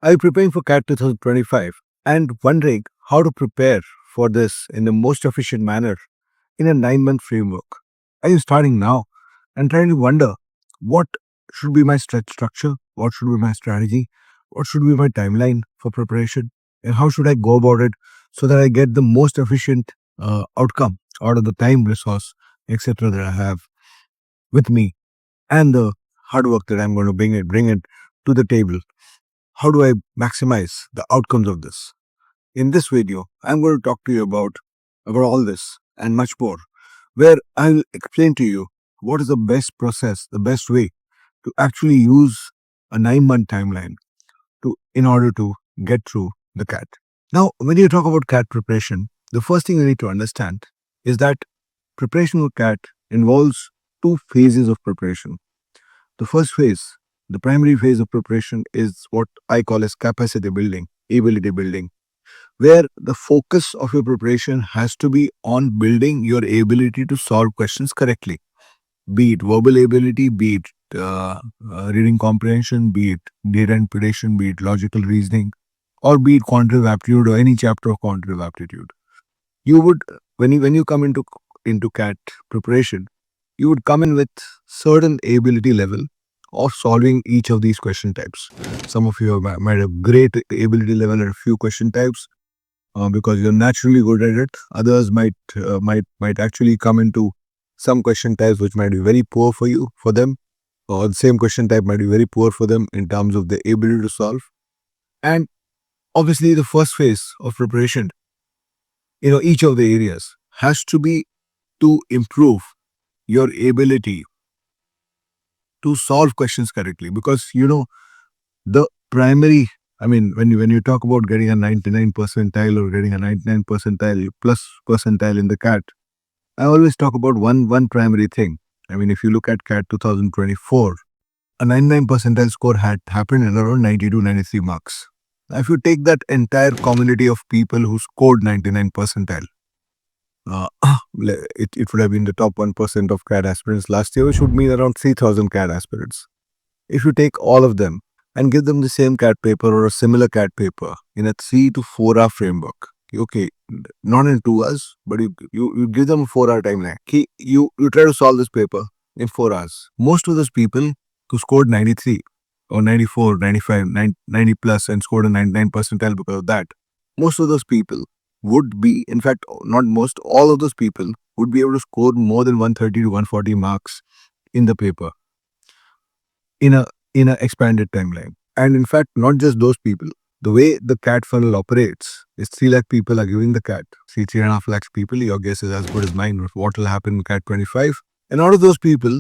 Are you preparing for CAT 2025 and wondering how to prepare for this in the most efficient manner in a 9-month framework? Are you starting now and trying to wonder what should be my structure, what should be my strategy, what should be my timeline for preparation, and how should I go about it so that I get the most efficient outcome out of the time, resource, etc. that I have with me and the hard work that I'm going to bring it to the table? How do I maximize the outcomes of this? In this video, I'm going to talk to you about all this and much more, where I'll explain to you what is the best process, the best way to actually use a 9-month timeline in order to get through the CAT. Now, when you talk about CAT preparation, the first thing you need to understand is that preparation for CAT involves two phases of preparation. The first phase, the primary phase of preparation, is what I call as capacity building, ability building, where the focus of your preparation has to be on building your ability to solve questions correctly, be it verbal ability, be it reading comprehension, be it data interpretation, be it logical reasoning, or be it quantitative aptitude or any chapter of quantitative aptitude. You would, when you come into CAT preparation, you would come in with certain ability level of solving each of these question types. Some of you might have great ability level at a few question types because you're naturally good at it. Others might actually come into some question types which might be very poor for them, or the same question type might be very poor for them in terms of the ability to solve. And obviously, the first phase of preparation, each of the areas has to be to improve your ability to solve questions correctly, because the primary, when you talk about getting a 99 percentile or getting a 99 percentile plus percentile in the CAT, I always talk about one primary thing. If you look at CAT 2024, a 99 percentile score had happened in around 92 93 marks. Now, if you take that entire community of people who scored 99 percentile, it would have been the top 1% of CAT aspirants last year, which would mean around 3,000 CAT aspirants. If you take all of them and give them the same CAT paper or a similar CAT paper in a 3 to 4 hour framework, okay, not in 2 hours, but you give them a 4 hour timeline. You try to solve this paper in 4 hours. Most of those people who scored 93 or 94, 95, 90 plus and scored a 99 percentile because of that, most of those people would be, in fact, not most, all of those people would be able to score more than 130 to 140 marks in the paper in a expanded timeline. And in fact, not just those people. The way the CAT funnel operates is 3 lakh people are giving the CAT. See, 3.5 lakhs people, your guess is as good as mine of what will happen in CAT 25. And out of those people,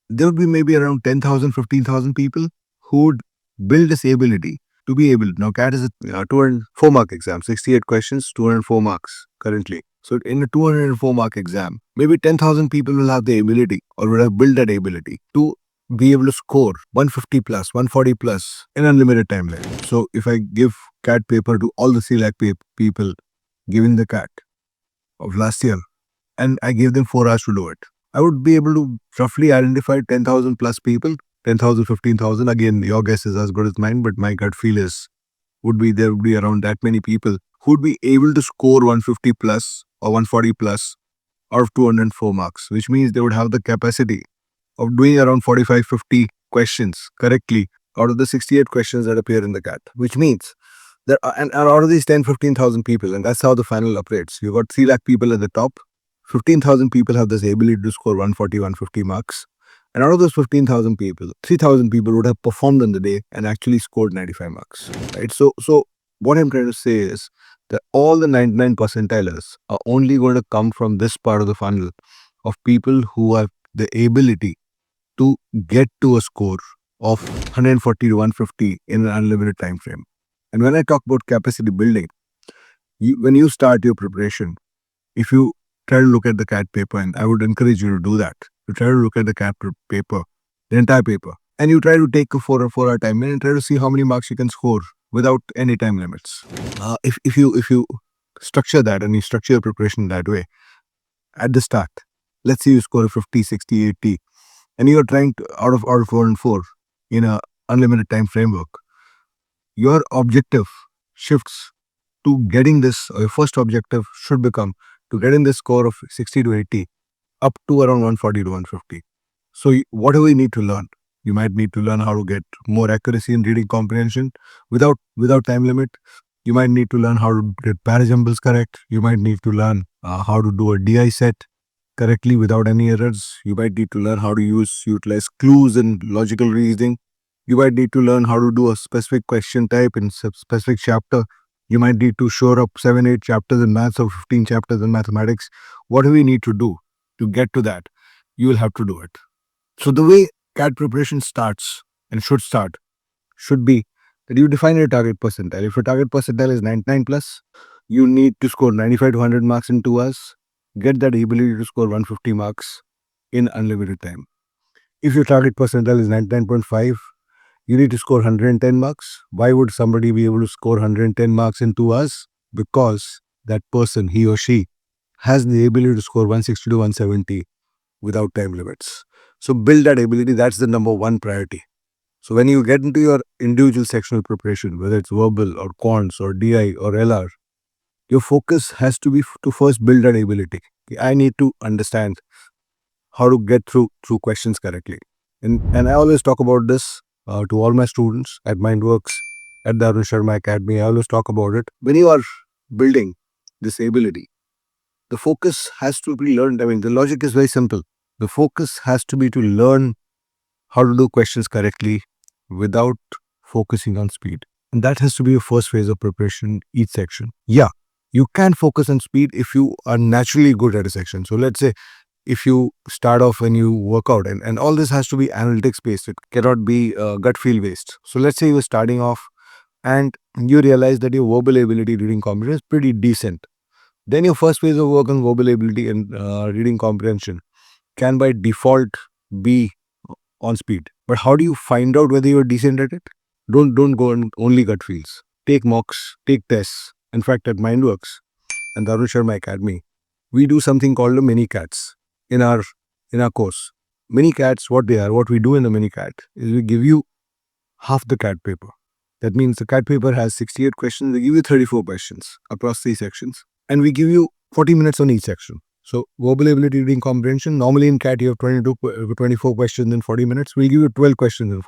there would be maybe around 10,000, 15,000 people who would build this ability to be able. Now, CAT is a 204 mark exam, 68 questions, 204 marks currently. So, in a 204 mark exam, maybe 10,000 people will have the ability or will have built that ability to be able to score 150 plus, 140 plus in unlimited timeline. So, if I give CAT paper to all the 3 lakh people giving the CAT of last year and I gave them 4 hours to do it, I would be able to roughly identify 10,000 plus people, 10,000, 15,000. Again, your guess is as good as mine, but my gut feel is there would be around that many people who would be able to score 150 plus or 140 plus out of 204 marks, which means they would have the capacity of doing around 45, 50 questions correctly out of the 68 questions that appear in the CAT, which means that, and out of these 10, 15,000 people, and that's how the final operates. You've got 3 lakh people at the top, 15,000 people have this ability to score 140, 150 marks. And out of those 15,000 people, 3,000 people would have performed in the day and actually scored 95 marks, right? So what I'm trying to say is that all the 99 percentilers are only going to come from this part of the funnel of people who have the ability to get to a score of 140 to 150 in an unlimited time frame. And when I talk about capacity building, when you start your preparation, if you try to look at the CAT paper, and I would encourage you to do that, you try to look at the CAT paper, the entire paper, and you try to take a 4 hour time and try to see how many marks you can score without any time limits. If you structure that and you structure your preparation that way, at the start, let's say you score a 50, 60, 80, and you are trying to out of 4 and 4 in a unlimited time framework. your objective shifts to getting this, or your first objective should become to getting this score of 60 to 80 up to around 140 to 150. So what do we need to learn? You might need to learn how to get more accuracy in reading comprehension without time limit. You might need to learn how to get parajumbles correct. You might need to learn how to do a DI set correctly without any errors. You might need to learn how to utilize clues in logical reasoning. You might need to learn how to do a specific question type in specific chapter. You might need to shore up 7-8 chapters in maths or 15 chapters in mathematics. What do we need to do to get to that? You will have to do it. So the way CAT preparation starts and should be that you define your target percentile. If your target percentile is 99 plus, you need to score 95 to 100 marks in 2 hours. Get that ability to score 150 marks in unlimited time. If your target percentile is 99.5, you need to score 110 marks. Why would somebody be able to score 110 marks in 2 hours? Because that person, he or she, has the ability to score 160 to 170 without time limits. So build that ability. That's the number one priority. So when you get into your individual sectional preparation, whether it's verbal or quants or DI or LR, your focus has to be to first build that ability. I need to understand how to get through questions correctly. And I always talk about this to all my students at Mindworks, at the Arun Sharma Academy. I always talk about it. When you are building this ability, the focus has to be learned. I mean, the logic is very simple. The focus has to be to learn how to do questions correctly without focusing on speed. And that has to be your first phase of preparation, each section. Yeah, you can focus on speed if you are naturally good at a section. So let's say if you start off and you work out, and all this has to be analytics based. It cannot be gut feel based. So let's say you're starting off and you realize that your verbal ability reading comprehension is pretty decent. Then your first phase of work on verbal ability and reading comprehension can by default be on speed. But how do you find out whether you're decent at it? Don't go on only gut feels. Take mocks, take tests. In fact, at Mindworks and the Arun Sharma Academy, we do something called the mini cats in our course. Mini cats, what they are, what we do in the mini cat is we give you half the cat paper. That means the cat paper has 68 questions. We give you 34 questions across 3 sections, and we give you 40 minutes on each section. So verbal ability, reading comprehension. Normally in CAT you have 24 questions in 40 minutes. We'll give you 12 questions in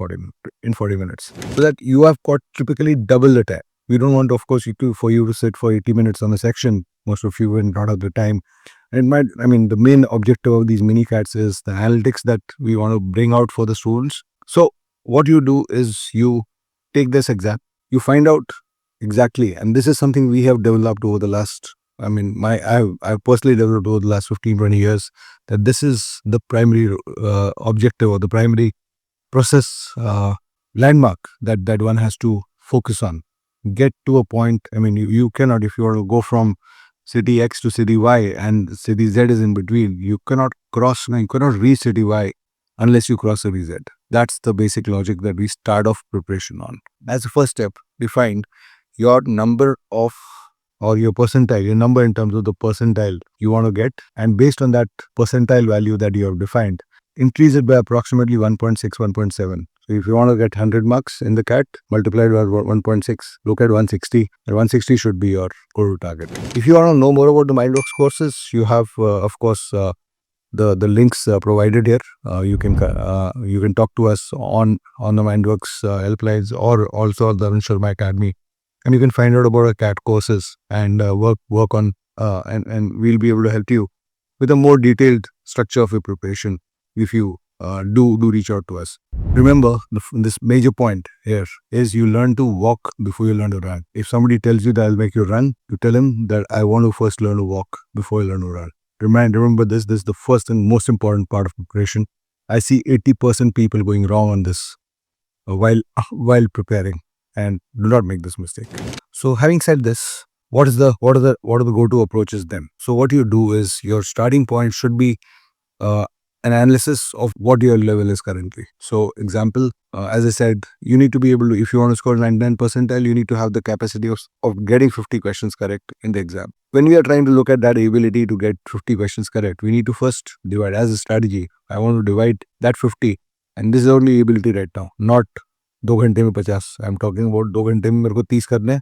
40 minutes, so that you have got typically double the time. We don't want, of course, for you to sit for 80 minutes on a section. Most of you will not have the time. And the main objective of these mini CATs is the analytics that we want to bring out for the students. So what you do is you take this exam, you find out exactly, and this is something we have developed over the last, I've personally developed over the last 15-20 years, that this is the primary objective or the primary process landmark that one has to focus on. Get to a point, you cannot, if you want to go from city X to city Y and city Z is in between, you cannot reach city Y unless you cross city Z. That's the basic logic that we start off preparation on. As a first step, define your number of, or your percentile, your number in terms of the percentile you want to get, and based on that percentile value that you have defined, increase it by approximately 1.6, 1.7. So if you want to get 100 marks in the CAT, multiply it by 1.6, look at 160, and 160 should be your goal target. If you want to know more about the Mindworks courses, you have, of course, the links provided here. You can talk to us on the Mindworks helplines, or also the Arun Sharma Academy, and you can find out about our CAT courses and work on and we'll be able to help you with a more detailed structure of your preparation if you do reach out to us. Remember, this major point here is you learn to walk before you learn to run. If somebody tells you that I'll make you run, you tell him that I want to first learn to walk before I learn to run. Remember this is the first and most important part of preparation. I see 80% people going wrong on this while preparing, and do not make this mistake. So having said this, what are the go-to approaches then? So what you do is your starting point should be an analysis of what your level is currently. So example, as I said, you need to be able to, if you want to score 99 percentile, you need to have the capacity of getting 50 questions correct in the exam. When we are trying to look at that ability to get 50 questions correct, we need to first divide as a strategy. I want to divide that 50, and this is only ability right now, not 2 घंटे में 50, I am talking about 2 घंटे में मेरे को 30 करने हैं,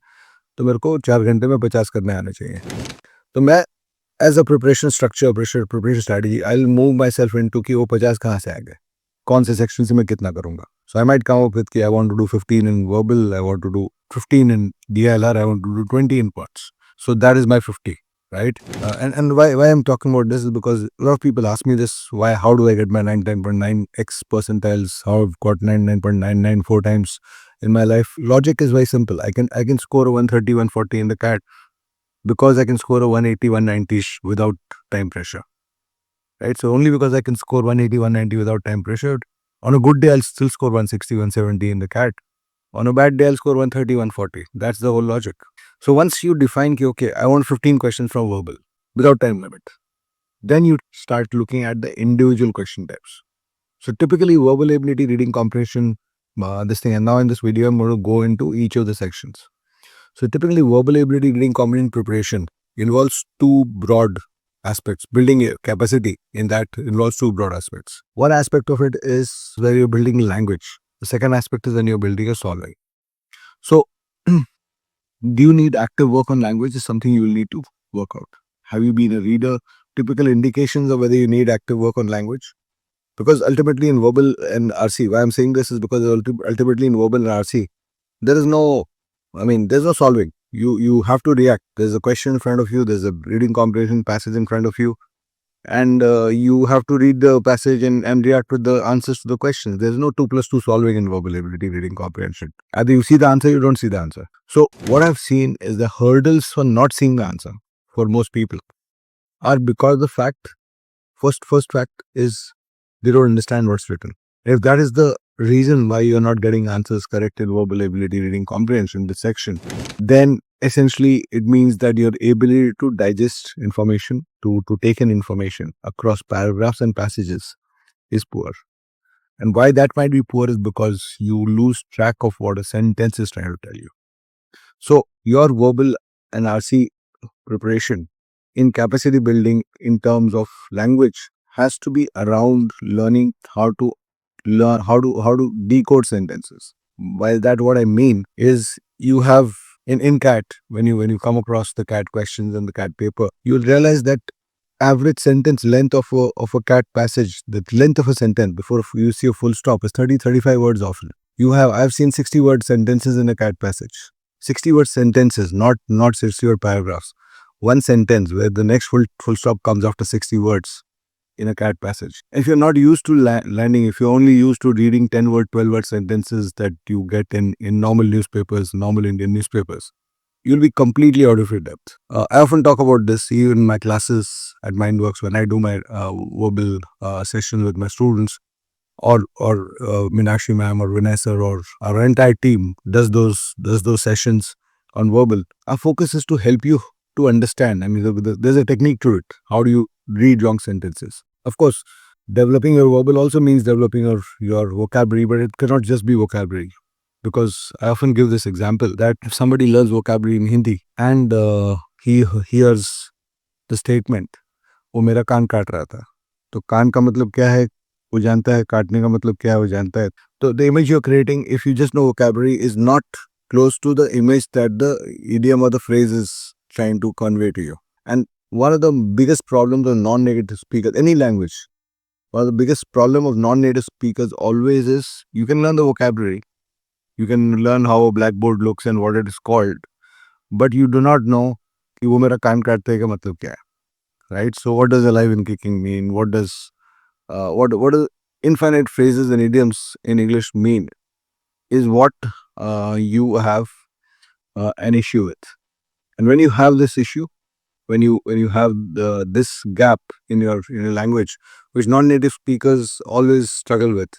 तो मेरे को 4 घंटे में 50 करने आने चाहिए. तो मैं as a preparation structure, preparation strategy, I will move myself into कि वो 50 कहाँ से आ गए, कौन से सेक्शन से मैं कितना करूंगा. So I might come up with कि I want to do 15 in verbal, I want to do 15 in DLR, I want to do 20 in quants. So that is my 50, right? And why I'm talking about this is because a lot of people ask me this: why? How do I get my 99.9x percentiles? How I've got 99.99 four times in my life? Logic is very simple. I can score a 130, 140 in the CAT because I can score a 180, 190 without time pressure, right? So only because I can score 180, 190 without time pressure. On a good day, I'll still score 160, 170 in the CAT. On a bad day, I'll score 130, 140. That's the whole logic. So once you define, okay, I want 15 questions from verbal without time limit, then you start looking at the individual question types. So typically verbal ability, reading comprehension, this thing. And now in this video, I'm going to go into each of the sections. So typically verbal ability, reading comprehension preparation involves two broad aspects. Building a capacity in that involves two broad aspects. One aspect of it is where you're building language. The second aspect is when you're building a solving. So do you need active work on language is something you will need to work out. Have you been a reader? Typical indications of whether you need active work on language. Because ultimately in verbal and RC, why I'm saying this is because ultimately in verbal and RC, there is no, there's no solving. You have to react. There's a question in front of you. There's a reading comprehension passage in front of you. And you have to read the passage and react with the answers to the questions. There's no 2+2 solving in verbal ability, reading comprehension. Either you see the answer, you don't see the answer. So what I've seen is the hurdles for not seeing the answer for most people are because the fact, first fact is they don't understand what's written. If that is the reason why you're not getting answers correct in verbal ability, reading comprehension, this section, then essentially it means that your ability to digest information, to take in information across paragraphs and passages is poor. And why that might be poor is because you lose track of what a sentence is trying to tell you. So your verbal and RC preparation in capacity building in terms of language has to be around learning how to decode sentences. By that, what I mean is you have in CAT, when you come across the CAT questions and the CAT paper, you'll realize that average sentence length of a CAT passage, the length of a sentence before you see a full stop is 30-35 words often. I've seen 60-word sentences in a CAT passage. 60-word sentences, not 60-word paragraphs. One sentence where the next full stop comes after 60 words in a CAT passage. If you're not used to landing, if you're only used to reading 10-word, 12-word sentences that you get in normal newspapers, normal Indian newspapers, you'll be completely out of your depth. I often talk about this even in my classes at MindWorks when I do my verbal sessions with my students, or Meenakshi ma'am or Vanessa or our entire team does those sessions on verbal. Our focus is to help you to understand. There's a technique to it. How do you read long sentences? Of course, developing your verbal also means developing your vocabulary, but it cannot just be vocabulary. Because I often give this example that if somebody learns vocabulary in Hindi and he hears the statement, वो मेरा कान काट रहा था, तो कान का मतलब क्या है वो जानता है, काटने का मतलब क्या है वो जानता है. So the image you're creating, if you just know vocabulary, is not close to the image that the idiom or the phrase is trying to convey to you. And one of the biggest problems of non-native speakers, any language, one of the biggest problem of non-native speakers always is you can learn the vocabulary, you can learn how a blackboard looks and what it is called, but you do not know कि वो मेरा कान काटते हैं का मतलब क्या है, right? So what does alive and kicking mean? What does infinite phrases and idioms in English mean is what you have an issue with. And when you have this issue, when you have this gap in your language, which non-native speakers always struggle with,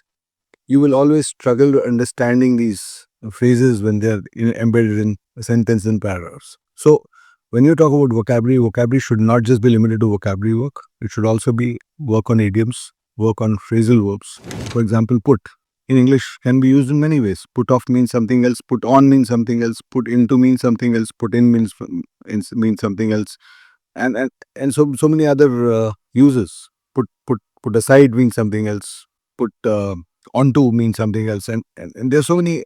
you will always struggle understanding these phrases when they're embedded in a sentence and paragraphs. So when you talk about vocabulary should not just be limited to vocabulary work. It should also be work on idioms, work on phrasal verbs. For example, put in English can be used in many ways. Put off means something else, put on means something else, put into means something else, put in means something else, and so many other uses. Put aside means something else. Put onto means something else. And there's so many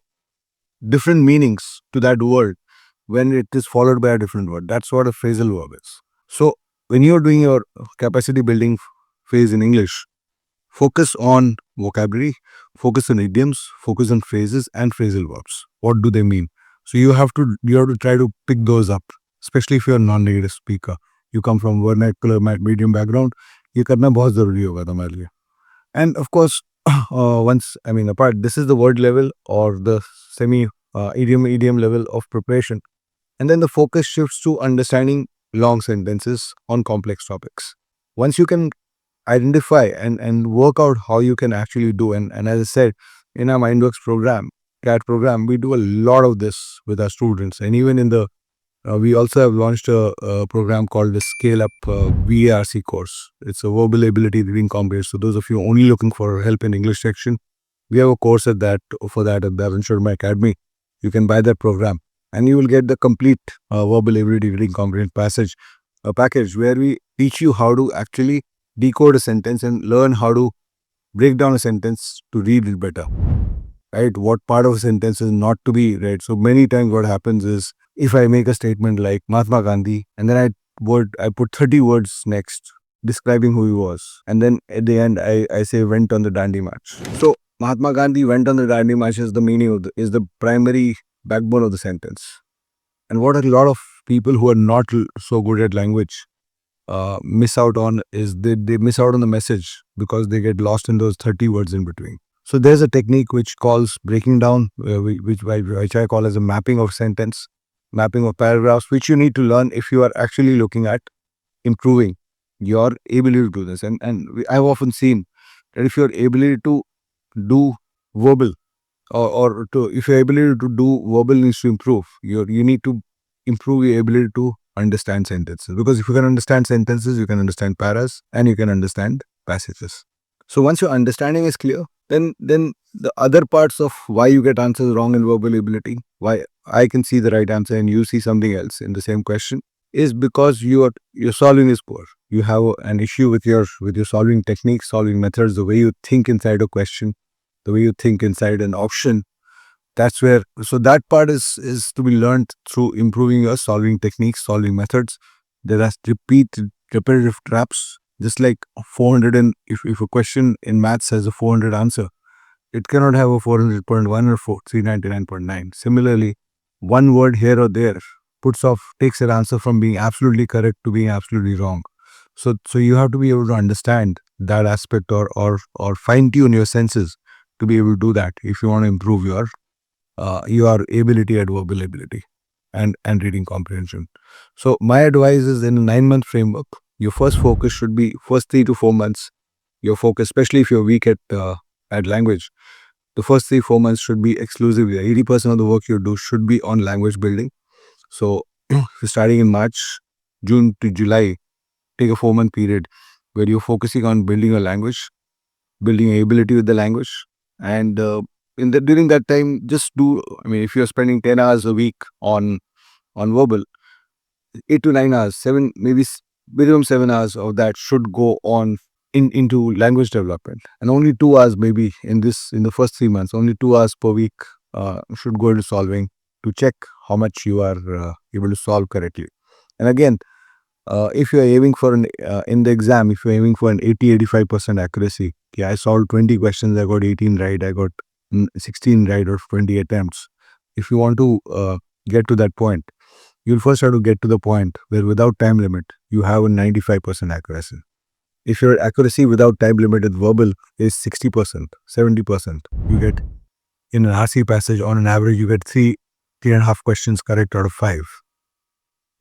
different meanings to that word when it is followed by a different word. That's what a phrasal verb is. So when you're doing your capacity building phase in English, focus on vocabulary, focus on idioms, focus on phrases and phrasal verbs. What do they mean? So you have to try to pick those up, especially if you're a non-native speaker. You come from vernacular medium background, ये करना बहुत जरूरी होगा तुम्हारे लिए. And of course, apart, this is the word level or the semi idiom level of preparation. And then the focus shifts to understanding long sentences on complex topics. Once you can identify and work out how you can actually do, and as I said, in our MindWorks program, CAT program, we do a lot of this with our students. And even in the we also have launched a program called the Scale Up VARC course. It's a verbal ability reading comprehension. So those of you only looking for help in English section, we have a course at that at Bhavin Sharma Academy. You can buy that program and you will get the complete verbal ability reading comprehension package where we teach you how to actually decode a sentence and learn how to break down a sentence to read it better. Right? What part of a sentence is not to be read. So many times what happens is, if I make a statement like Mahatma Gandhi and then I put 30 words next describing who he was, and then at the end I say went on the Dandi March. So Mahatma Gandhi went on the Dandi March is the meaning of is the primary backbone of the sentence. And what a lot of people who are not so good at language miss out on is they miss out on the message because they get lost in those 30 words in between. So there's a technique which calls breaking down, which I call as a mapping of sentence, mapping of paragraphs, which you need to learn if you are actually looking at improving your ability to do this. And I've often seen that if your ability to do verbal or to if your ability to do verbal needs to improve, you need to improve your ability to understand sentences. Because if you can understand sentences, you can understand paras and you can understand passages. So once your understanding is clear, then the other parts of why you get answers wrong in verbal ability, why I can see the right answer and you see something else in the same question, is because your solving is poor. You have an issue with your solving techniques, solving methods, the way you think inside a question, the way you think inside an option. That's where, so that part is to be learned through improving your solving techniques, solving methods. There are repetitive traps, just like 400, and if a question in maths has a 400 answer, it cannot have a 400.1 or 399.9. Similarly, one word here or there takes an answer from being absolutely correct to being absolutely wrong. So you have to be able to understand that aspect or fine tune your senses to be able to do that if you want to improve your ability at verbal ability and reading comprehension. So my advice is, in a 9-month framework, your first focus should be first 3 to 4 months. Your focus, especially if you're weak at language, the first 3-4 months should be exclusively 80% of the work you do should be on language building. So starting in March, June to July, take a 4-month period where you're focusing on building a language, building ability with the language, and during that time, just do. I mean, if you're spending 10 hours a week on verbal, 8 to 9 hours, minimum 7 hours of that should go on into language development, and only 2 hours maybe in the first 3 months, only 2 hours per week should go into solving to check how much you are able to solve correctly. And again, if you are aiming for in the exam, if you're aiming for an 80-85% accuracy, I solved 20 questions, I got 18 right, I got 16 right or 20 attempts. If you want to get to that point, you'll first have to get to the point where without time limit, you have a 95% accuracy. If your accuracy without time limit with verbal is 60%, 70%, you get in an RC passage on an average, you get 3.5 questions correct out of 5.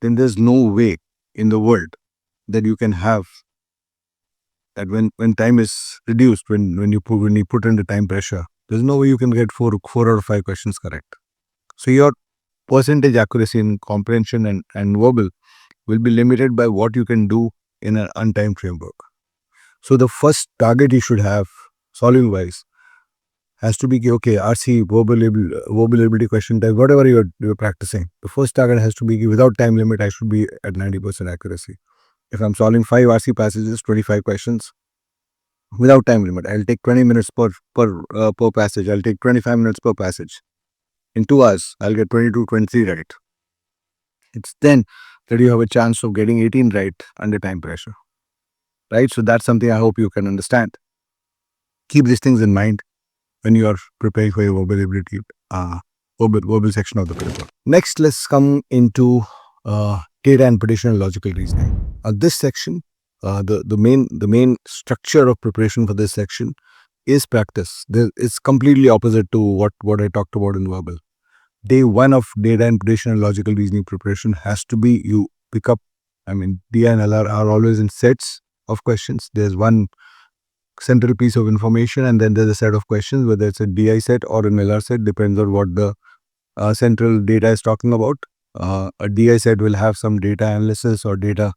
Then there's no way in the world that you can have that when time is reduced, when you put in the time pressure, there's no way you can get 4 out of 5 questions correct. So your percentage accuracy in comprehension and verbal will be limited by what you can do in an untimed framework. So the first target you should have, solving wise, has to be, okay, RC, verbal ability question type, whatever you're practicing. The first target has to be, without time limit, I should be at 90% accuracy. If I'm solving 5 RC passages, 25 questions, without time limit. I'll take 20 minutes per passage. I'll take 25 minutes per passage. In 2 hours, I'll get 22, 23 right. It's then that you have a chance of getting 18 right under time pressure, right? So that's something I hope you can understand. Keep these things in mind when you are preparing for your verbal ability, verbal section of the paper. Next, let's come into data and prediction and logical reasoning. This section, the main structure of preparation for this section is practice. It's completely opposite to what I talked about in verbal. Day one of data and prediction and logical reasoning preparation has to be you pick up. I mean, DI and LR are always in sets of questions. There's one central piece of information, and then there's a set of questions, whether it's a DI set or an LR set, depends on what the central data is talking about. A DI set will have some data analysis or data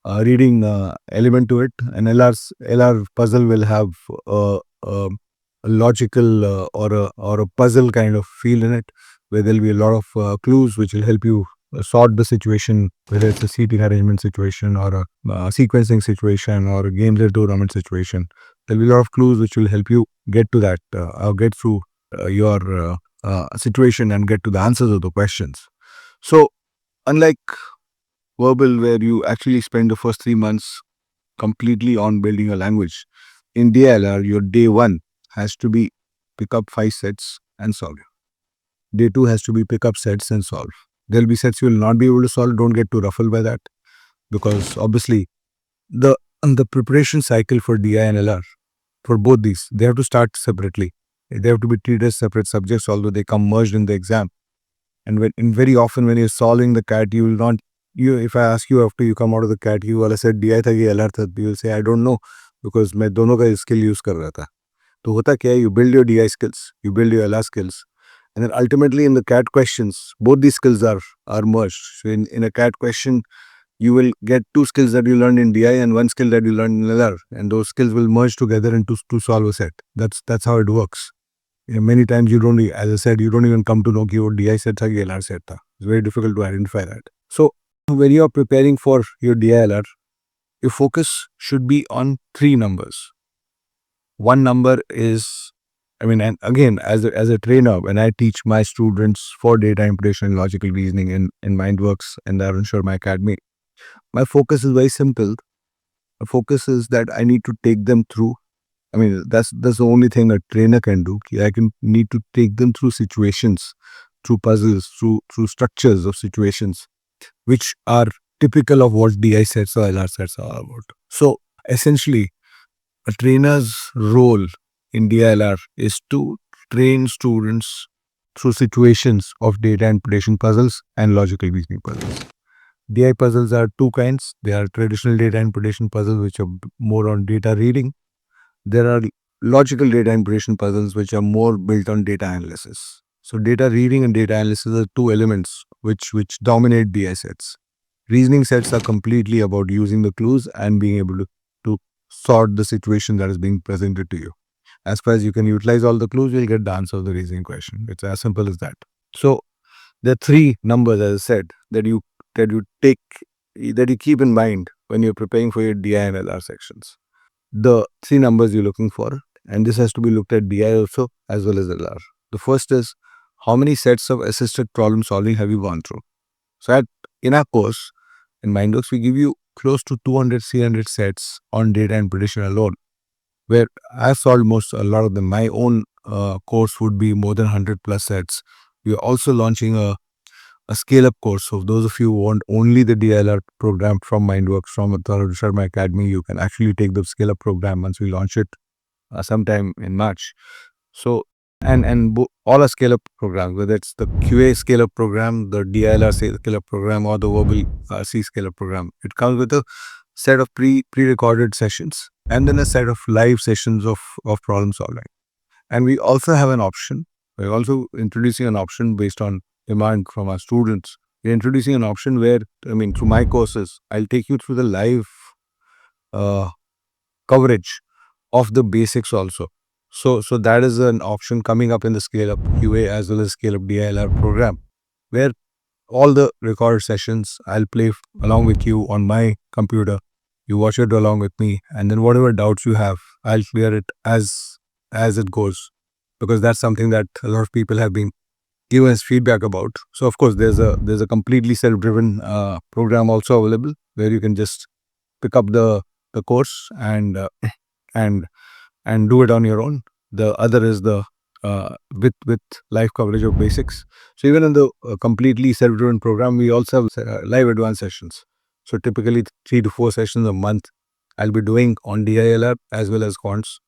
reading element to it. An LR puzzle will have a logical or a puzzle kind of feel in it, where there'll be a lot of clues which will help you sort the situation, whether it's a seating arrangement situation or a sequencing situation or a games and tournament situation. There'll be a lot of clues which will help you get to that or get through your situation and get to the answers of the questions. So, unlike verbal, where you actually spend the first 3 months completely on building a language, in DLR, your day one has to be pick up 5 sets and solve. Day two has to be pick up sets and solve. There'll be sets you will not be able to solve. Don't get too ruffled by that, because obviously the preparation cycle for DI and LR, for both these, they have to start separately. They have to be treated as separate subjects, although they come merged in the exam. And very often when you're solving the CAT, you will not, if I ask you after you come out of the CAT, you वाला set DI था कि LR था, you will say I don't know, because मैं दोनों का skill use कर रहा था. तो होता क्या है, you build your DI skills, you build your LR skills, and then ultimately in the CAT questions, both these skills are merged. So in a CAT question, you will get 2 skills that you learned in DI and 1 skill that you learned in LR, and those skills will merge together into to solve a set. That's how it works. Many times you don't, as I said, you don't even come to know कि वो DI set था कि LR set था. It's very difficult to identify that. So when you are preparing for your DI LR, your focus should be on 3 numbers. One number is, and again, as a trainer, when I teach my students for data interpretation and logical reasoning in MindWorks and the Arun Sharma Academy, my focus is very simple. The focus is that I need to take them through. That's the only thing a trainer can do. I need to take them through situations, through puzzles, through structures of situations, which are typical of what DI sets or LR sets are about. So essentially, a trainer's role in DILR is to train students through situations of data interpretation puzzles and logical reasoning puzzles. DI puzzles are 2 kinds. There are traditional data interpretation puzzles, which are more on data reading. There are logical data interpretation puzzles, which are more built on data analysis. So data reading and data analysis are 2 elements which dominate DI sets. Reasoning sets are completely about using the clues and being able to sort the situation that is being presented to you. As far as you can utilize all the clues, you'll get the answer of the reasoning question. It's as simple as that. So there are 3 numbers, as I said, that you keep in mind when you're preparing for your DI and LR sections. The 3 numbers you're looking for, and this has to be looked at DI also as well as LR. The first is, how many sets of assisted problem solving have you gone through? So in our course, in MindWorks, we give you close to 200-300 sets on data and prediction alone, where I've solved a lot of them. My own course would be more than 100 plus sets. We are also launching a scale-up course. So those of you who want only the DLR program from MindWorks, from Arun Sharma Academy, you can actually take the scale-up program once we launch it sometime in March. So all our scale-up programs, whether it's the QA scale-up program, the DILR scale-up program, or the verbal C scale-up program, it comes with a set of pre-recorded sessions and then a set of live sessions of problem solving. And we also have an option. We're also introducing an option based on demand from our students. We're introducing an option where, through my courses, I'll take you through the live coverage of the basics also. So that is an option coming up in the Scale-Up QA as well as Scale-Up DILR program, where all the recorded sessions I'll play along with you on my computer. You watch it along with me, and then whatever doubts you have, I'll clear it as it goes, because that's something that a lot of people have been giving us feedback about. So of course there's a completely self-driven program also available, where you can just pick up the course and and do it on your own. The other is the with live coverage of basics. So even in the completely self-driven program, we also have live advanced sessions. So typically 3 to 4 sessions a month I'll be doing on DILR as well as quants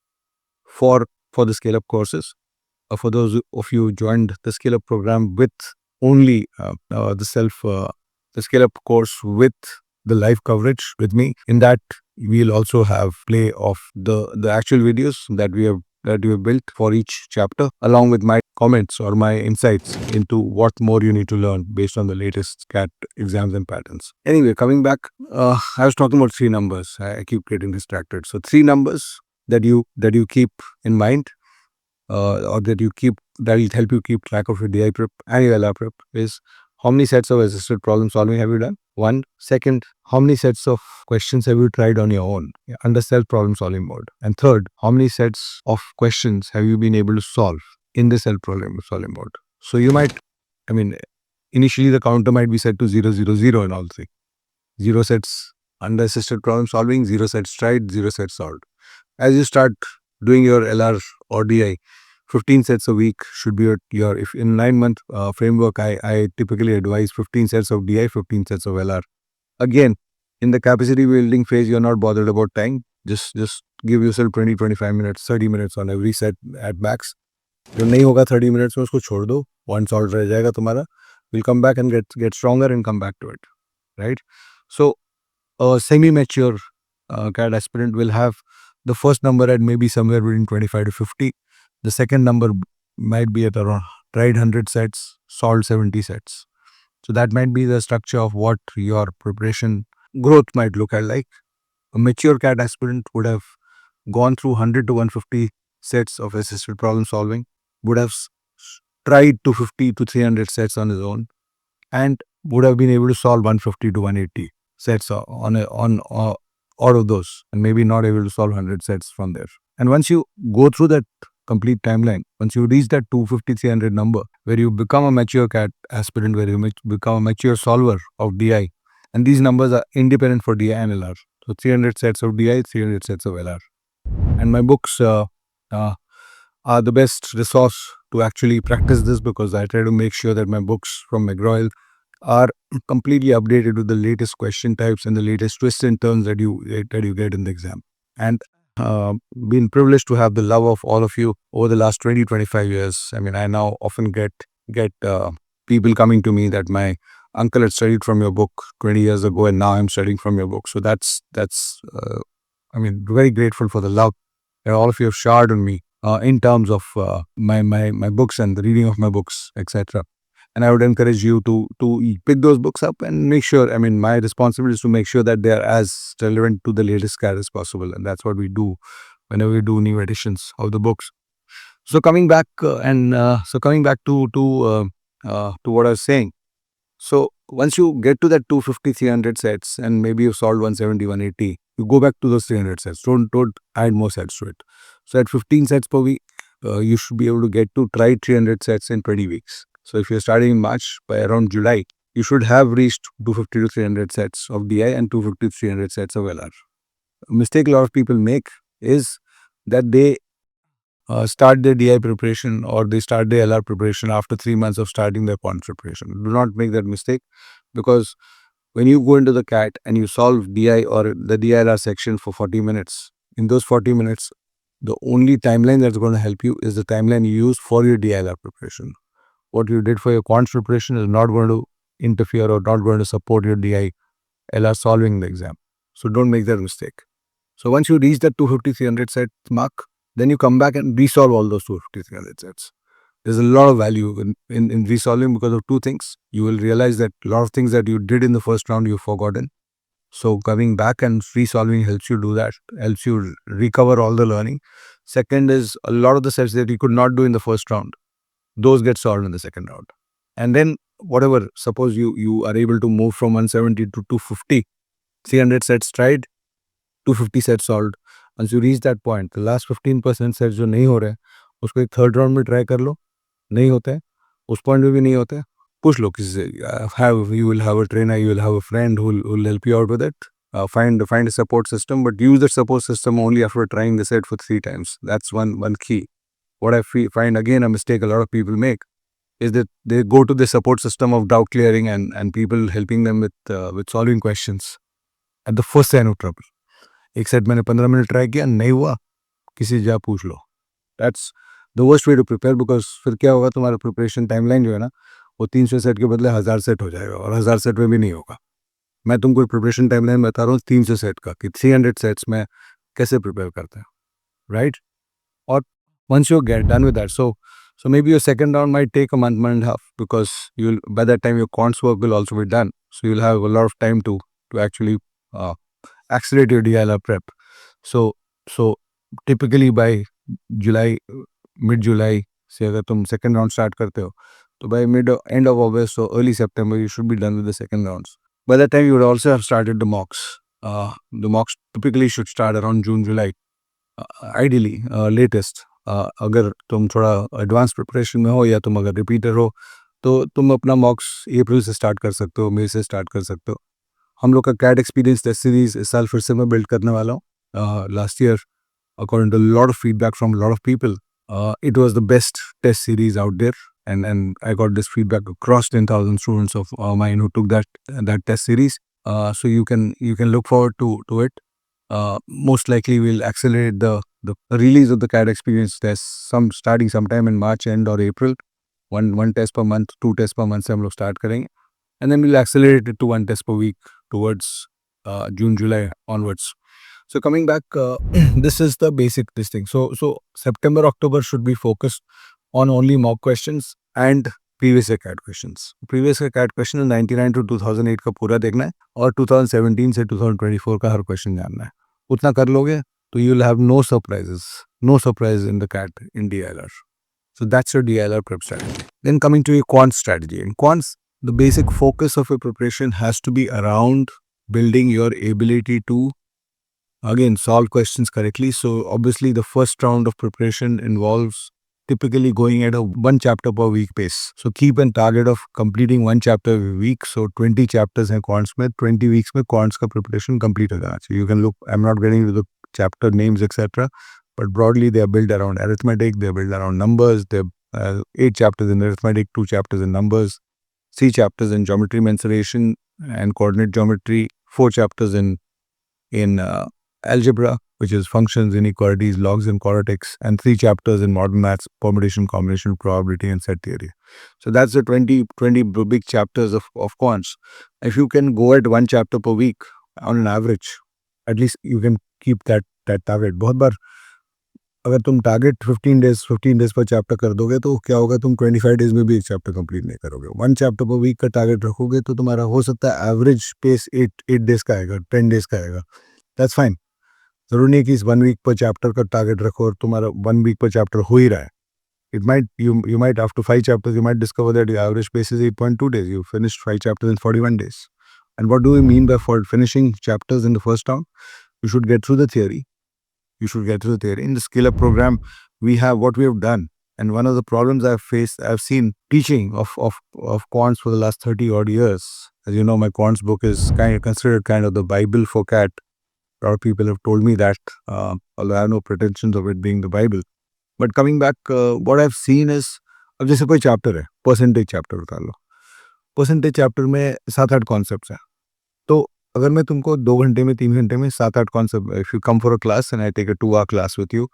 for the scale up courses. For those of you who joined the scale up program with only the scale up course with the live coverage with me, in that we'll also have play of the actual videos that we have built for each chapter, along with my comments or my insights into what more you need to learn based on the latest CAT exams and patterns. Anyway, coming back, I was talking about three numbers. I keep getting distracted. So three numbers that you keep in mind, or that will help you keep track of your DI prep and your LR prep, is how many sets of assisted problem solving have you done? One. Second, how many sets of questions have you tried on your own under self problem solving mode? And third, how many sets of questions have you been able to solve in the self problem solving mode? So you might, I mean, initially the counter might be set to 0, 0, 0 in all three. 0 sets under assisted problem solving, 0 sets tried, 0 sets solved. As you start doing your LR or DI, 15 sets a week should be your if in 9-month framework, I typically advise 15 sets of DI, 15 sets of LR. Again, in the capacity building phase, you're not bothered about time. Just give yourself 20-25 minutes, 30 minutes on every set at max. जो नहीं होगा 30 minutes में उसको छोड़ दो, one solved रह जाएगा तुम्हारा. We'll come back and get stronger and come back to it, right? So a semi-mature CAD aspirant will have the first number at maybe somewhere between 25 to 50. The second number might be at around tried 100 sets, solved 70 sets. So that might be the structure of what your preparation growth might look like. A mature CAD aspirant would have gone through 100 to 150 sets of assisted problem solving, would have tried 250 to 300 sets on his own, and would have been able to solve 150 to 180 sets out of those, and maybe not able to solve 100 sets from there. And once you go through that complete timeline, once you reach that 250, 300 number, where you become a mature CAT aspirant, where you become a mature solver of DI, and these numbers are independent for DI and LR. So 300 sets of DI, 300 sets of LR. And my books are the best resource to actually practice this, because I try to make sure that my books from McGraw are completely updated with the latest question types and the latest twists and turns that you get in the exam. And been privileged to have the love of all of you over the last 20-25 years. I mean, I now often get people coming to me that my uncle had studied from your book 20 years ago, and now I'm studying from your book. So that's I mean, very grateful for the love that all of you have showered on me in terms of my books and the reading of my books, etc. And I would encourage you to pick those books up and make sure, I mean, my responsibility is to make sure that they are as relevant to the latest CAD as possible. And that's what we do whenever we do new editions of the books. So coming back to what I was saying. So once you get to that 250, 300 sets, and maybe you've solved 170, 180, you go back to those 300 sets. Don't add more sets to it. So at 15 sets per week, you should be able to get to try 300 sets in 20 weeks. So if you're starting in March, by around July, you should have reached 250 to 300 sets of DI and 250 to 300 sets of LR. A mistake a lot of people make is that they start their DI preparation or they start their LR preparation after 3 months of starting their quant preparation. Do not make that mistake, because when you go into the CAT and you solve DI or the DILR section for 40 minutes, in those 40 minutes, the only timeline that's going to help you is the timeline you use for your DILR preparation. What you did for your quant preparation is not going to interfere or not going to support your DI LR solving in the exam. So don't make that mistake. So once you reach that 250, 300 set mark, then you come back and resolve all those 250, 300 sets. There's a lot of value in resolving because of two things. You will realize that a lot of things that you did in the first round you've forgotten. So coming back and resolving helps you do that, helps you recover all the learning. Second is, a lot of the sets that you could not do in the first round, those get solved in the second round. And then whatever, suppose you are able to move from 170 to 250, 300 sets tried, 250 set solve. once you reach that point, the last 15% set जो नहीं हो रहे हैं उसको एक third round में try कर लो. नहीं होते हैं उस पॉइंट में भी नहीं होते, पूछ लो किसी से. You will have a trainer, you will have a friend who will help you out with it. Find a support system, but use the support system only after trying the set for 3 times. That's one key. What I find again a mistake a lot of people make is that they go to the support system of doubt clearing and people helping them with solving questions at the first sign of trouble. एक set मैंने 15 minute try किया, नहीं हुआ, किसी से जा पूछ लो. That's the worst way to prepare, because फिर क्या होगा, तुम्हारा प्रिपरेशन टाइमलाइन जो है ना वो 300 सेट के बदले 1000 सेट हो जाएगा और 1000 सेट में भी नहीं होगा. मैं तुमको प्रिपरेशन टाइमलाइन बता रहा हूँ 300 सेट का कि 300 सेट्स में कैसे प्रिपेयर करते हैं, राइट? और once you get done with that, so maybe your second round might take a month and a half, because you'll by that time your quants work will also be done, so you'll have a lot of time to actually accelerate your DLR prep. So typically by July, mid-July से अगर तुम second round start करते हो तो by end of August or early September you should be done with the second rounds. By that time you would also have started the mocks. The mocks typically should start around June, July. Ideally latest. अगर तुम थोड़ा advance preparation में हो या तुम अगर repeater हो तो तुम अपना मॉक्स अप्रैल से स्टार्ट कर सकते हो, मई से स्टार्ट कर सकते हो. हम लोग का कैट एक्सपीरियंस टेस्ट सीरीज इस साल फिर से मैं बिल्ड करने वाला हूँ. Last year according to a lot of feedback from a lot of people, it was the best test series out there, and I got this feedback across 10,000 students of mine who took that test series. So you can look forward to it. Most likely we'll accelerate the release of the CAD experience test starting sometime in March end or April. One test per month, 2 tests per month से हम लोग start करेंगे, and then we'll accelerate it to 1 test per week towards June, July onwards. So coming back, this is the basic this thing. So September, October should be focused on only mock questions and previous year CAT questions. Previous year CAT question 99 to 2008 का पूरा देखना है और 2017 से 2024 का हर question जानना है. उतना कर लोगे तो you will have no surprise in the CAT in DLR. So that's your DLR prep strategy. Then coming to your quant strategy. In quants, the basic focus of your preparation has to be around building your ability to again solve questions correctly. So obviously the first round of preparation involves typically going at a 1 chapter per week pace. So keep a target of completing 1 chapter every week. So 20 chapters in quants में 20 weeks में quants का preparation complete हो जाना. So you can look, I'm not getting into the chapter names etc, but broadly they are built around arithmetic, they are built around numbers. They are 8 chapters in arithmetic, 2 chapters in numbers, 3 chapters in geometry mensuration and coordinate geometry, 4 chapters in algebra, which is functions, inequalities, logs and quadratics, and 3 chapters in modern maths, permutation, combination, probability and set theory. So that's the 20 big chapters of quants. If you can go at 1 chapter per week on an average, at least you can keep that target. बहुत बार अगर तुम target 15 days पर chapter कर दोगे तो क्या होगा, तुम 25 डेज में भी एक चैप्टर कंप्लीट नहीं करोगे. 1 चैप्टर पर वीक का टारगेट रखोगे तो तुम्हारा हो सकता है एवरेज पेस 8 डेज का आएगा, 10 डेज का आएगा. That's fine. जरूरी नहीं कि इस 1 वीक पर चैप्टर का टारगेट रखो और तुम्हारा 1 वीक पर चैप्टर हो ही रहा है. It might you might after 5 chapters you might discover that your average pace is 8.2 days. You finished 5 chapters in 41 days. And what do we mean by finishing chapters in the first round? You should get through the theory. In the Skill Up program, we have what we have done. And one of the problems I've seen teaching of quants for the last 30 odd years. As you know, my quants book is considered kind of the Bible for CAT. A lot of people have told me that, although I have no pretensions of it being the Bible. But coming back, what I've seen is, अब जैसे कोई chapter है, percentage chapter उतार लो. Percentage chapter में 7-8 concepts हैं. तो अगर मैं तुमको 2 घंटे में 3 घंटे में 7-8 concept, if you come for a class and I take a 2 hour class with you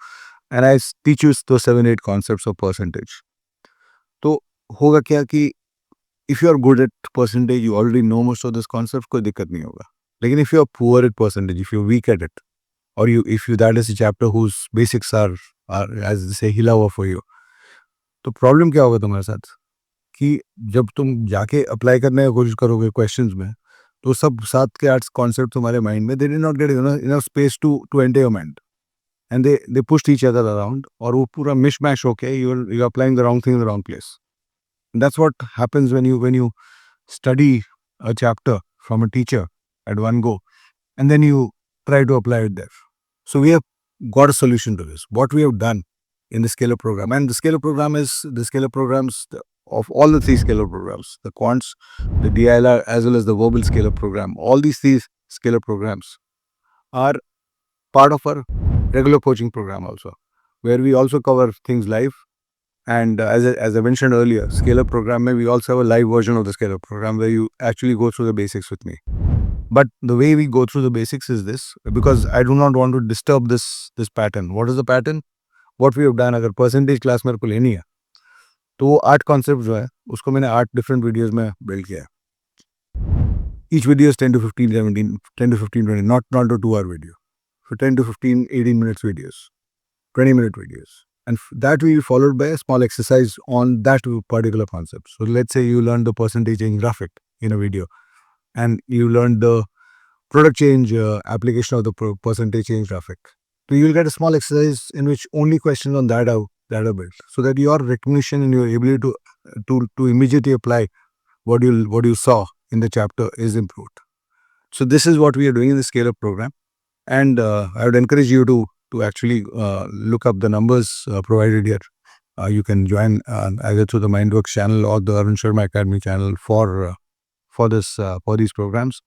and I teach you those 7-8 concepts of percentage, तो होगा क्या कि if you are good at percentage, you already know most of this concept, कोई दिक्कत नहीं होगा. लेकिन if you are poor at percentage, if you weak at it, और if you that is a chapter whose basics are as they say हिला हुआ for you, तो problem क्या होगा तुम्हारे साथ कि जब तुम जाके अप्लाई करने की कोशिश करोगे क्वेश्चंस में, तो सब 7 के 8 कॉन्सेप्ट तुम्हारे माइंड में, they did not get enough space to enter your mind, and they pushed each other around, और वो पूरा mishmash होके you're applying the wrong thing in the wrong place. And that's what happens when you study a chapter from a teacher at one go, and then you try to apply it there. So we have got a solution to this. What we have done in the scalar program, and the scalar program is the scalar programs of all the three scalar programs, the quants, the DILR, as well as the verbal scalar program. All these three scalar programs are part of our regular coaching program also, where we also cover things live. And as I mentioned earlier, scalar program, we also have a live version of the scalar program where you actually go through the basics with me. But the way we go through the basics is this, because I do not want to disturb this pattern. What is the pattern? What we have done, अगर percentage class मेरे को लेनी है, तो वो 8 concepts जो है, उसको मैंने 8 different videos में build किया है. Each video is 10 to 15, 17, 10 to 15, 20, not a 2-hour video. For 10 to 15, 18 minutes videos, 20-minute videos. And that will be followed by a small exercise on that particular concept. So let's say you learned the percentage change graphic in a video, and you learned the product change application of the percentage change graphic. So you will get a small exercise in which only questions on that are built, so that your recognition and your ability to immediately apply what you saw in the chapter is improved. So this is what we are doing in the scale-up program, and I would encourage you to actually look up the numbers provided here. You can join either through the Mindworks channel or the Arun Sharma Academy channel for these programs,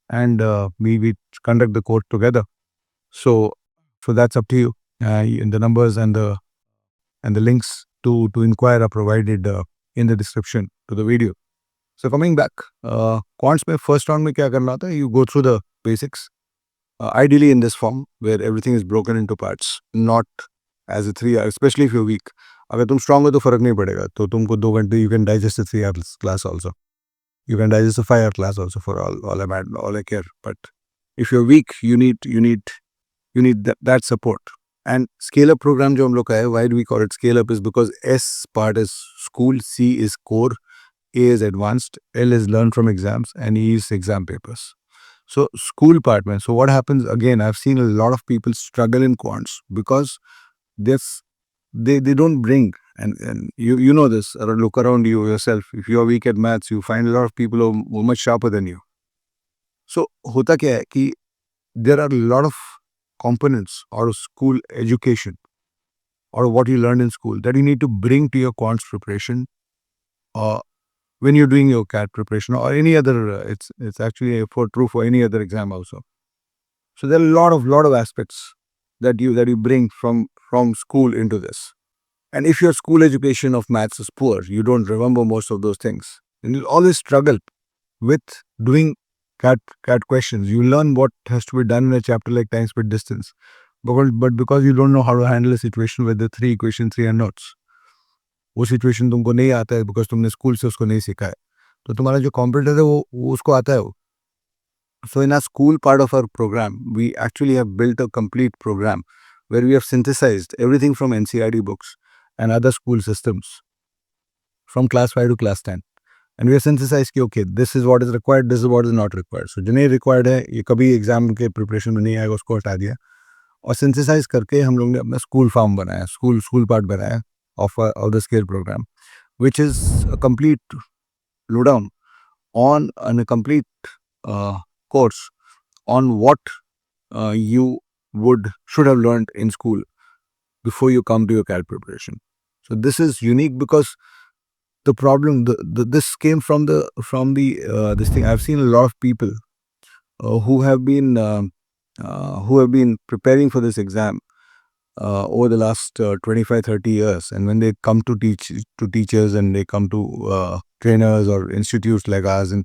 and we conduct the course together. So that's up to you. The numbers and the links to inquire are provided in the description to the video. So coming back, quants में first round में क्या करना होता है? You go through the basics, ideally in this form where everything is broken into parts, not as a 3 hour, especially if you're weak. अगर तुम strong हो तो फर्क नहीं पड़ेगा, तो तुमको 2 घंटे you can digest a 3 hour class also. You can digest a 5 hour class also for all I care. But if you're weak, you need that support. And scale up program जो हम लोग का है, why do we call it scale up, is because S part is school, C is core, A is advanced, L is learn from exams, and E is exam papers. So school part, man. So what happens again? I've seen a lot of people struggle in quants because they don't bring, and you know this, or look around you yourself. If you are weak at maths, you find a lot of people who are much sharper than you. So होता क्या है कि there are a lot of components or school education or what you learned in school that you need to bring to your quants preparation when you're doing your CAT preparation or any other. It's actually true for any other exam also. So there are a lot of aspects that you bring from school into this. And if your school education of maths is poor, you don't remember most of those things, and you'll always struggle with doing CAT questions. You learn what has to be done in a chapter like time, speed, distance, but because you don't know how to handle a situation with the 3 equations, 3 unknowns, वो situation तुमको नहीं आता है because तुमने school से उसको नहीं सीखा है, तो तुम्हारा जो कॉम्पिटिटर है वो उसको आता है वो. So in our school part of our program, we actually have built a complete program where we have synthesized everything from NCERT books and other school systems from class 5 to class 10. And we have synthesized कि okay, this is what is required, this is what is not required. So जो नहीं required है, ये कभी exam के preparation में नहीं आएगा, उसको हटा दिया और synthesize करके हम लोग ने अपना स्कूल फॉर्म बनाया, स्कूल पार्ट बनाया of the scale program, which is a complete lowdown on a complete course on what you should have learned in school before you come to your CAT preparation. So this is unique because the problem, this came from this thing. I've seen a lot of people who have been preparing for this exam over the last 25-30 years, and when they come to teachers and they come to trainers or institutes like ours, and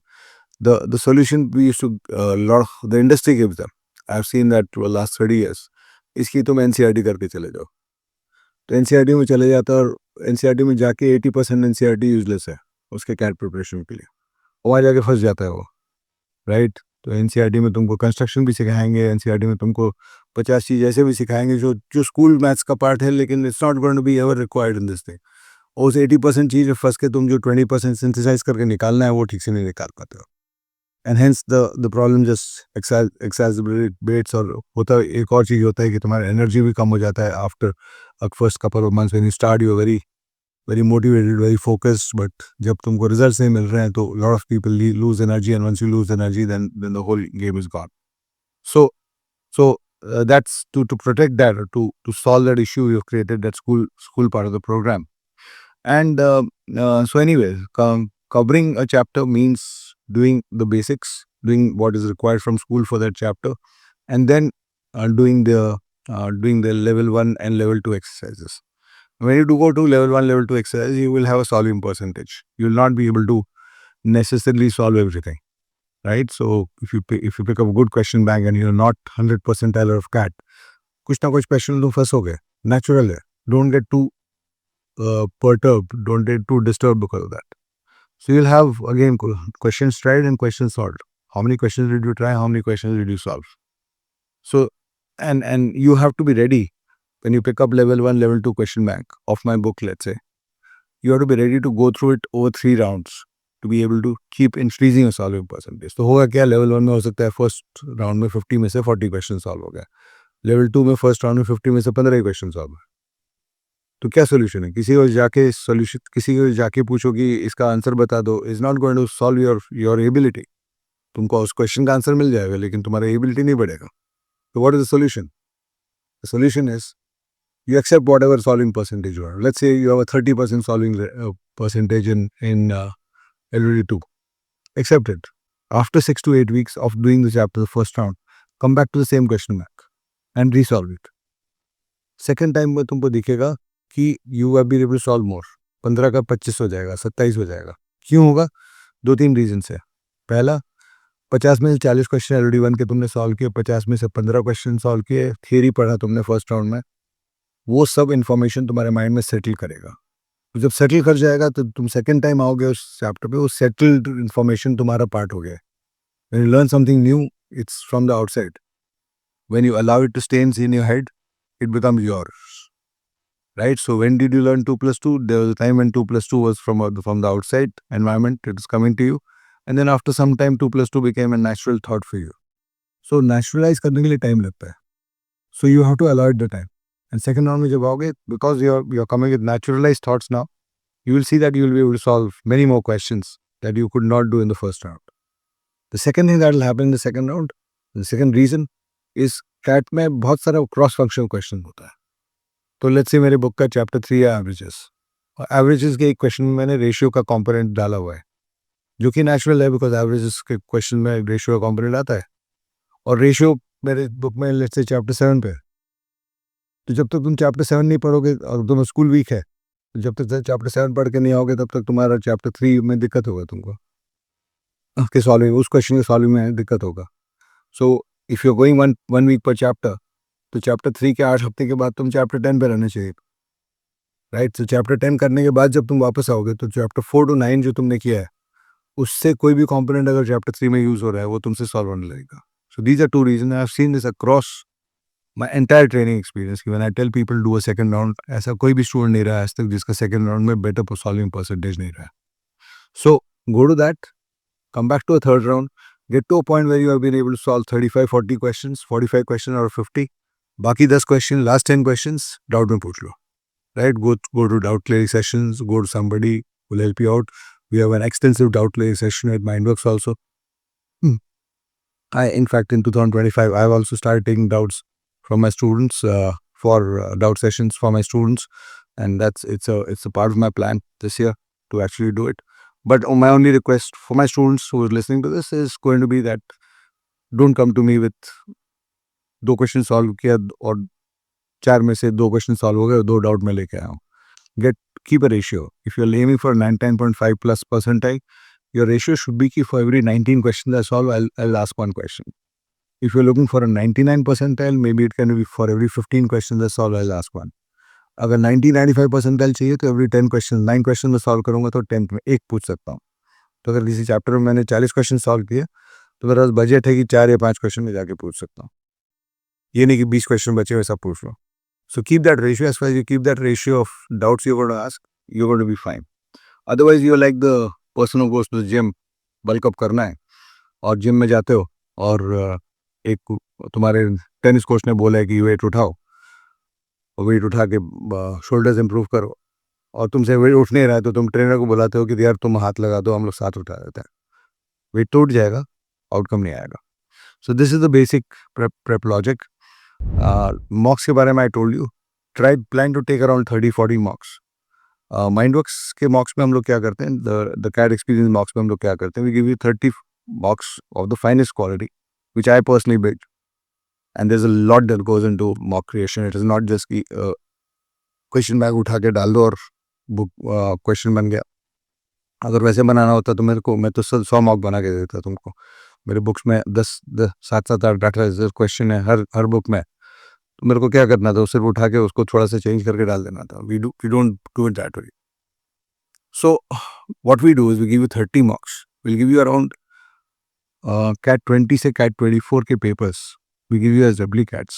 the solution we used to lot of the industry gives them. I've seen that for the last 30 years. इसकी तुम NCERT करके चले जाओ, तो NCERT में चले जाता और NCERT में जाके 80% NCERT यूजलेस है उसके CAT प्रिपरेशन के लिए, वहाँ जाके फंस जाता है वो, राइट. तो NCERT में तुमको कंस्ट्रक्शन भी सिखाएंगे, NCERT में तुमको 50 चीज़ ऐसे भी सिखाएंगे जो स्कूल मैथ्स का पार्ट है, लेकिन it's not going to be ever required in this thing. और उस 80% चीज़ फंस के तुम जो 20% सिंथेसाइज करके निकालना है वो ठीक से नहीं निकाल पाते हो, and hence the problem just exaggerates. और होता एक और चीज़ होता है कि तुम्हारा एनर्जी भी कम हो जाता है after first couple of months. When you start you very motivated, very focused, but जब तुमको रिजल्ट्स नहीं मिल रहे हैं तो lot of people lose energy, and once you lose energy then the whole game is gone. So So that's to protect that, or to solve that issue. You've created that school part of the program. And so anyways, covering a chapter means doing the basics, doing what is required from school for that chapter, and then doing the level 1 and level 2 exercises. When you do go to level 1, level 2 exercise, you will have a solving percentage. You will not be able to necessarily solve everything, right? So if you pick up a good question bank and you're not 100 percentile of cat, कुछ ना कुछ question तुम फंसोगे. Natural है. Don't get too perturbed. Don't get too disturbed because of that. So you'll have again questions tried and questions solved. How many questions did you try? How many questions did you solve? So and you have to be ready when you pick up level 1, level 2 question bank of my book, let's say. You have to be ready to go through it over 3 rounds to be able to keep increasing your solving percentage. तो होगा क्या, level 1 में हो सकता है first round में 50 में से 40 क्वेश्चन सॉल्व हो गया, लेवल 2 में फर्स्ट राउंड में 50 में से 15 क्वेश्चन सॉल्व है. तो क्या सोल्यूशन है? किसी को जाके पूछो कि इसका आंसर बता दो, is not going to solve your ability. तुमको उस क्वेश्चन का आंसर मिल जाएगा लेकिन तुम्हारा एबिलिटी नहीं बढ़ेगा. तो what is the solution? The solution is you accept whatever solving percentage you are. Let's say you have a 30% solving percentage in LD 2. Accept it. After 6 to 8 weeks of doing the chapter, the first round, come back to the same question bank and resolve it. Second time में तुमको दिखेगा कि you have been able to solve more. 15 का 25 हो जाएगा, 27 हो जाएगा. क्यों होगा? 2-3 रीजन है. पहला, 50 में से 40 क्वेश्चन LD 1 के तुमने सॉल्व किए, 50 में से 15 क्वेश्चन सॉल्व किए, थियरी पढ़ा तुमने फर्स्ट राउंड में, वो सब इन्फॉर्मेशन तुम्हारे माइंड में सेटल करेगा. तो जब सेटल कर जाएगा तो तुम सेकंड टाइम आओगे उस चैप्टर पे, वो सेटल्ड इन्फॉर्मेशन तुम्हारा पार्ट हो गया. When you learn something new, it's from the outside. When you allow it to stay in your head, it becomes yours, right? So when did you learn 2 plus 2? There was a time when 2 plus 2 was from the outside environment, it is coming to you, and then after some time 2 plus 2 became a natural thought for you. So naturalize करने के लिए time लगता है. So you have to allow it the time. And second round में जब आओगे, because you're coming with naturalized thoughts now, you will see that you will be able to solve many more questions that you could not do in the first round. The second thing that will happen in the second round, the second reason is CAT में बहुत सारा cross functional question होता है. तो let's say मेरे book का chapter 3 है averages, और एवरेजेस के एक क्वेश्चन में मैंने रेशियो का कंपोनेंट डाला हुआ है, जो कि नेचुरल है बिकॉज एवरेजेस के क्वेश्चन में रेशियो का कंपोनेंट आता है. और रेशियो मेरे बुक में लेट्स से चैप्टर 7 पे. तो जब तक तुम चैप्टर 7 नहीं पढ़ोगे और तुम्हें स्कूल वीक है, तो जब तक चैप्टर 7 पढ़ के नहीं आओगे तब तक तुम्हारा चैप्टर 3 में दिक्कत होगा, तुमको उसके सॉल्विंग, उस क्वेश्चन के सॉल्विंग में दिक्कत होगा. So if you going one week पर चैप्टर, तो चैप्टर 3 के 8 हफ्ते के बाद तुम चैप्टर 10 पे रहना चाहिए, राइट? तो चैप्टर 10 करने के बाद जब तुम वापस आओगे तो चैप्टर 4 to 9 जो तुमने किया है, उससे कोई भी कंपोनेंट अगर चैप्टर 3 में यूज हो रहा है वो तुमसे सॉल्व होने लगेगा. So these are two reason. I have seen this across my entire training experience. When I tell people do a second round, ऐसा कोई भी स्टूडेंट नहीं रहा आज तक जिसका सेकंड राउंड में बेटर सॉल्विंग परसेंटेज नहीं रहा. So go to that, come back to a third round, get to a point where you have been able to solve 35-40 questions, 45 questions out of 50. बाकी 10 question, last 10 questions doubt में पूछ लो, right? Go to doubt clearing sessions, go to somebody who will help you out. We have an extensive doubt clearing session at Mindworks also. In fact, in 2025, I have also started taking doubts from my students, for doubt sessions for my students, and it's a part of my plan this year to actually do it. But my only request for my students who are listening to this is going to be that don't come to me with 2 question solve किया और 4 में से 2 question solve हो गए, 2 doubt में लेके आया हूँ. Keep a ratio. If you're aiming for 99.5 plus percentile, your ratio should be कि for every 19 questions I solve, I'll ask 1 question. If you're looking for a 99 percentile, maybe it can be for every 15 questions I solve, I'll ask 1. अगर 90-95 percentile चाहिए तो every 10 questions, 9 questions में solve करूंगा तो 10th में 1 पूछ सकता हूँ. तो अगर किसी चैप्टर में मैंने 40 क्वेश्चन सॉल्व किए तो मेरा बजट है कि 4 या 5 क्वेश्चन में जाके पूछ सकता हूँ. ये नहीं कि 20 क्वेश्चन बचे हुए सब पूछ लो. So keep that ratio. As far as you keep that ratio of doubts you're going to ask, you're going to be fine. Otherwise, you're like the person who goes to the gym, bulk up करना है, और gym में जाते हो और एक तुम्हारे tennis coach ने बोला है कि वेट उठाओ, और वेट उठा के शोल्डर्स इंप्रूव करो, और तुमसे वेट उठ नहीं रहा है तो तुम ट्रेनर को बुलाते हो कि यार तुम हाथ लगा दो, हम लोग साथ उठा देते हैं. वेट टूट जाएगा, आउटकम नहीं आएगा. So this is the basic prep logic. Mocks के बारे में I told you. Plan to take around 30-40 mocks. Mindworks के mocks में हम लोग क्या करते हैं? The CAD experience mocks में हम लोग क्या करते हैं? We give you 30 mocks of the finest quality, which I personally built. And there's a lot that goes into mock creation. It is not just कि क्वेश्चन बैग उठा के डाल दो और बुक क्वेश्चन बन गया. अगर वैसे बनाना होता तो मैं तो 100 मॉक बना के देता तुमको. मेरे बुक्स में 7-8 क्वेश्चन है हर बुक में. तो मेरे को क्या करना था? सिर्फ उठा के उसको थोड़ा सा चेंज करके डाल देना था. We don't do it that way. So what we do is we give you 30 mocks. We'll give you around CAT 20 से CAT 24 के papers. We give you as replicats,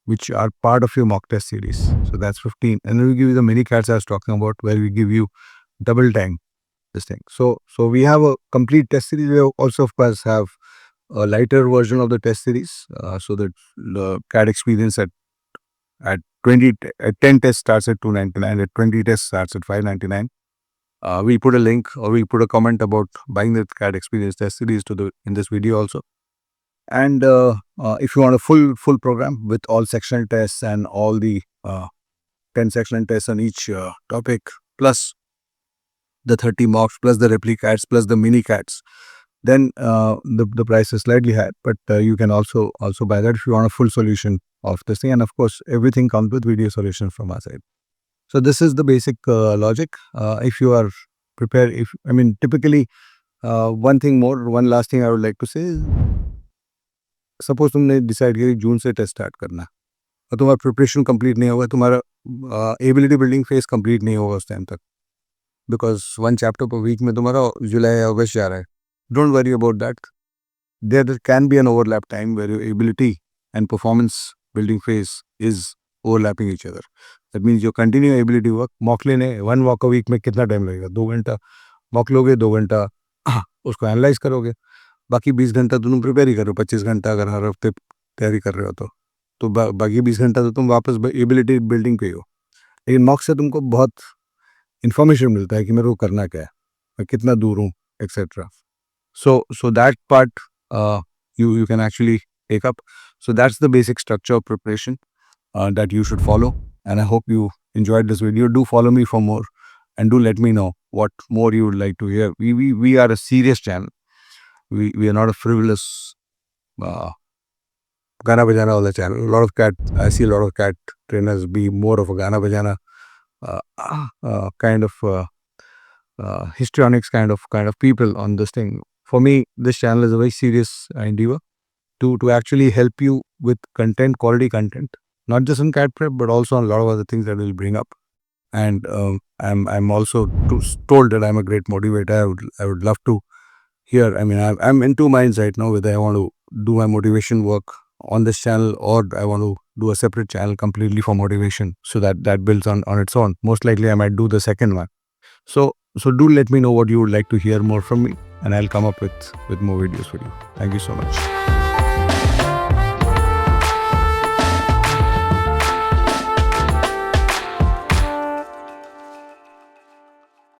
which are part of your mock test series. So that's 15. And then we give you the mini cats I was talking about, where we give you double time this thing. So we have a complete test series. We also, of course, have a lighter version of the test series, so that the CAD experience at 10 tests starts at $299, at 20 tests starts at $599. We put a link or we put a comment about buying the CAD experience test series in this video also. And if you want a full program with all sectional tests and all the 10 sectional tests on each topic, plus the 30 mocks, plus the replicats, plus the mini cats, then the price is slightly higher. But you can also buy that if you want a full solution of this thing. And of course, everything comes with video solution from our side. So this is the basic logic. If you are prepared, typically one last thing I would like to say is, suppose तुमने decide किया जून से test start करना और तुम्हारा preparation complete नहीं होगा, तुम्हारा ability building phase complete नहीं होगा उस टाइम तक, बिकॉज 1 चैप्टर पर वीक में तुम्हारा जुलाई या अगस्त जा रहा है. Don't worry about that. There can be an overlap time where your ability and performance building phase is overlapping each other. That means your continue ability work. Mock लेने 1 mock a week में कितना time लगेगा? 2 घंटा mock लोगे, 2 घंटा उसको analyse करोगे, बाकी 20 घंटा तुम प्रिपेयर ही करो. 25 घंटा अगर हर हफ्ते तैयारी कर रहे हो तो बाकी 20 घंटा तो तुम वापस एबिलिटी बिल्डिंग पे हो. लेकिन मॉक से तुमको बहुत इंफॉर्मेशन मिलता है कि मेरे को करना क्या है, मैं कितना दूर हूँ, etcetera. So that part you can actually take up. So that's the basic structure of preparation that you should follow. And I hope you enjoyed this video. Do follow me for more, and do let me know what more you would like to hear. We are a serious channel. We are not a frivolous Gana Bajana wala channel. I see a lot of cat trainers be more of a Gana Bajana kind of histrionics kind of people on this thing. For me, this channel is a very serious endeavor to actually help you with quality content, not just on cat prep, but also on a lot of other things that we'll bring up. And I'm also told that I'm a great motivator. I would love to hear. I'm in 2 minds right now whether I want to do my motivation work on this channel or I want to do a separate channel completely for motivation, so that builds on its own. Most likely I might do the second one. So do let me know what you would like to hear more from me, and I'll come up with more videos for you. Thank you so much.